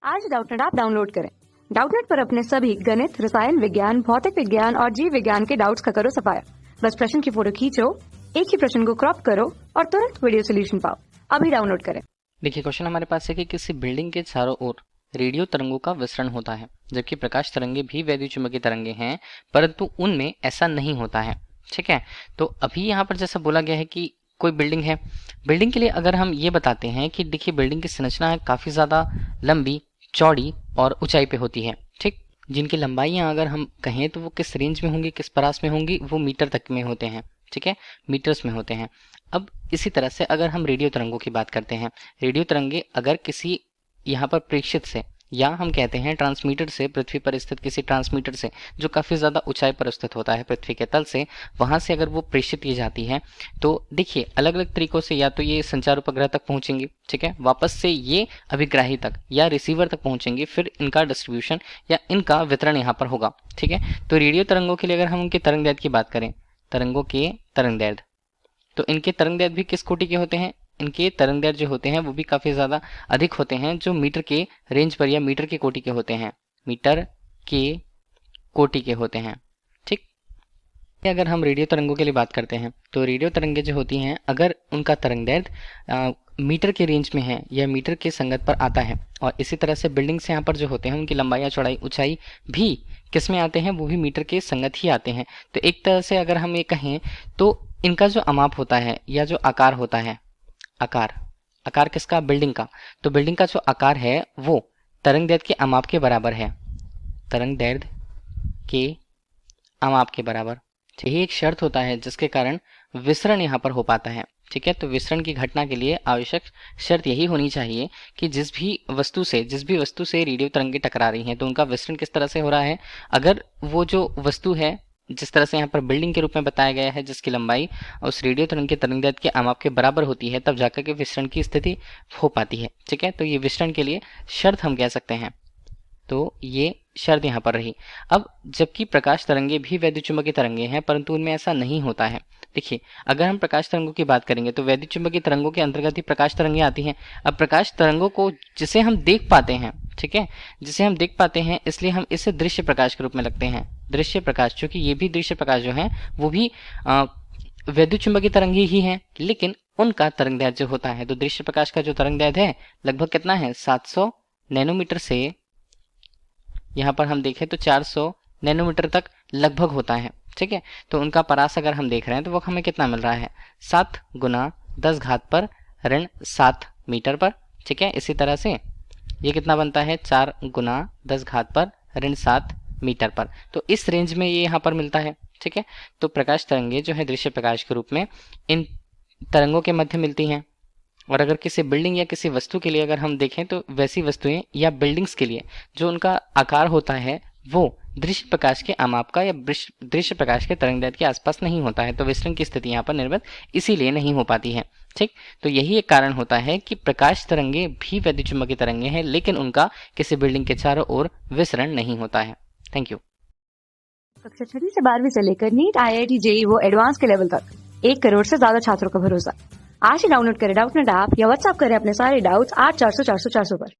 आज Doubtnut app download करें। Doubtnut पर अपने सभी गणित, रसायन विज्ञान, भौतिक विज्ञान और जीव विज्ञान के डाउट्स का करो सफाया। बस प्रश्न की फोटो खींचो, एक ही प्रश्न को क्रॉप करो और तुरंत वीडियो सोल्यूशन पाओ। अभी डाउनलोड करें। देखिए, क्वेश्चन हमारे पास है कि किसी बिल्डिंग के चारों ओर रेडियो तरंगों का विसरण होता है, जबकि प्रकाश तरंगे भी वैद्युत चुंबकीय तरंगे हैं, परंतु उनमें ऐसा नहीं होता है। ठीक है, तो अभी यहाँ पर जैसा बोला गया है कि कोई बिल्डिंग है, बिल्डिंग के लिए अगर हम ये बताते हैं कि देखिए बिल्डिंग की संरचना काफी ज्यादा लंबी, चौड़ी और ऊंचाई पे होती है। ठीक, जिनकी लंबाइयां अगर हम कहें तो वो किस रेंज में होंगी, किस परास में होंगी, वो मीटर तक में होते हैं। ठीक है, मीटर्स में होते हैं। अब इसी तरह से अगर हम रेडियो तरंगों की बात करते हैं, रेडियो तरंगे अगर किसी यहाँ पर प्रेषित से या हम कहते हैं ट्रांसमीटर से, पृथ्वी पर स्थित किसी ट्रांसमीटर से जो काफी ज्यादा ऊंचाई पर स्थित होता है पृथ्वी के तल से, वहां से अगर वो प्रेषित की जाती है तो देखिए अलग अलग तरीकों से या तो ये संचार उपग्रह तक पहुंचेंगी, ठीक है, वापस से ये अभिग्राही तक या रिसीवर तक पहुंचेंगे, फिर इनका डिस्ट्रीब्यूशन या इनका वितरण यहाँ पर होगा। ठीक है, तो रेडियो तरंगों के लिए अगर हम उनके तरंग दैर्ध्य की बात करें, तरंगों के तरंग दैर्ध्य, तो इनके तरंग दैर्ध्य भी किस कोटि के होते हैं, इनके तरंग दैर्ध्य जो होते हैं वो भी काफी ज्यादा अधिक होते हैं, जो मीटर के रेंज पर या मीटर के कोटि के होते हैं, मीटर के कोटि के होते हैं। ठीक, अगर हम रेडियो तरंगों के लिए बात करते हैं तो रेडियो तरंगे जो होती हैं अगर उनका तरंग दैर्ध्य मीटर के रेंज में है या मीटर के संगत पर आता है, और इसी तरह से बिल्डिंग्स यहाँ पर जो होते हैं उनकी लंबाई या चौड़ाई, ऊंचाई भी किस में आते हैं, वो भी मीटर के संगत ही आते हैं। तो एक तरह से अगर हम ये कहें तो इनका जो अमाप होता है या जो आकार होता है, आकार किसका, बिल्डिंग का, तो बिल्डिंग का जो आकार है वो तरंग दैर्ध्य के अमाप के बराबर है, तरंग दैर्ध्य के अमाप के बराबर। यही एक शर्त होता है जिसके कारण विसरण यहाँ पर हो पाता है। ठीक है, तो विसरण की घटना के लिए आवश्यक शर्त यही होनी चाहिए कि जिस भी वस्तु से रेडियो तरंगे टकरा रही हैं तो उनका विसरण किस तरह से हो रहा है। अगर वो जो वस्तु है जिस तरह से यहाँ पर बिल्डिंग के रूप में बताया गया है, जिसकी लंबाई उस रेडियो तरंग के तरंग दैर्ध्य के अमाप के बराबर होती है, तब जाकर के विसरण की स्थिति हो पाती है। ठीक है, तो ये विसरण के लिए शर्त हम कह सकते हैं, तो ये शर्त यहाँ पर रही। अब जबकि प्रकाश तरंगे भी वैद्युत चुंबकीय तरंगे हैं, परंतु उनमें ऐसा नहीं होता है। देखिए, अगर हम प्रकाश तरंगों की बात करेंगे तो वैद्युत चुंबकीय तरंगों के अंतर्गत ही प्रकाश तरंगे आती हैं। अब प्रकाश तरंगों को जिसे हम देख पाते हैं, ठीक है, जिसे हम देख पाते हैं, इसलिए हम इसे दृश्य प्रकाश के रूप में लगते हैं। दृश्य प्रकाश, क्योंकि ये भी दृश्य प्रकाश जो है वो भी वैद्युत चुंबकीय तरंगे ही हैं, लेकिन उनका तरंग दैर्ध्य जो होता है, तो दृश्य प्रकाश का जो तरंग दैर्ध्य है लगभग कितना है, 700 नैनोमीटर से यहाँ पर हम देखें तो 400 नैनोमीटर तक लगभग होता है। ठीक है, तो उनका परास अगर हम देख रहे हैं तो वो हमें कितना मिल रहा है, 7 गुना 10 घात पर ऋण 7 मीटर पर। ठीक है, इसी तरह से ये कितना बनता है, 4 गुना 10 घात पर ऋण 7 मीटर पर। तो इस रेंज में ये यहाँ पर मिलता है। ठीक है, तो प्रकाश तरंगे जो है दृश्य प्रकाश के रूप में इन तरंगों के मध्य मिलती हैं। और अगर किसी बिल्डिंग या किसी वस्तु के लिए अगर हम देखें तो वैसी वस्तुएं या बिल्डिंग्स के लिए जो उनका आकार होता है वो दृश्य प्रकाश के अमाप का या दृश्य प्रकाश के तरंग दैर्ध्य के आसपास नहीं होता है, तो विसरण की स्थिति यहाँ पर निर्मित इसीलिए नहीं हो पाती है। ठीक, तो यही एक कारण होता है कि प्रकाश तरंगे भी वैद्युत चुंबकीय तरंगे हैं, लेकिन उनका किसी बिल्डिंग के चारों ओर विसरण नहीं होता है। Thank you. कक्षा 6 से 12वीं से लेकर नीट, IIT, JEE वो एडवांस के लेवल तक 1 करोड़ से ज्यादा छात्रों का भरोसा। आज ही डाउनलोड करें डाउटनेट ऐप या व्हाट्सएप करें अपने सारे डाउट्स 8400 400 400 पर।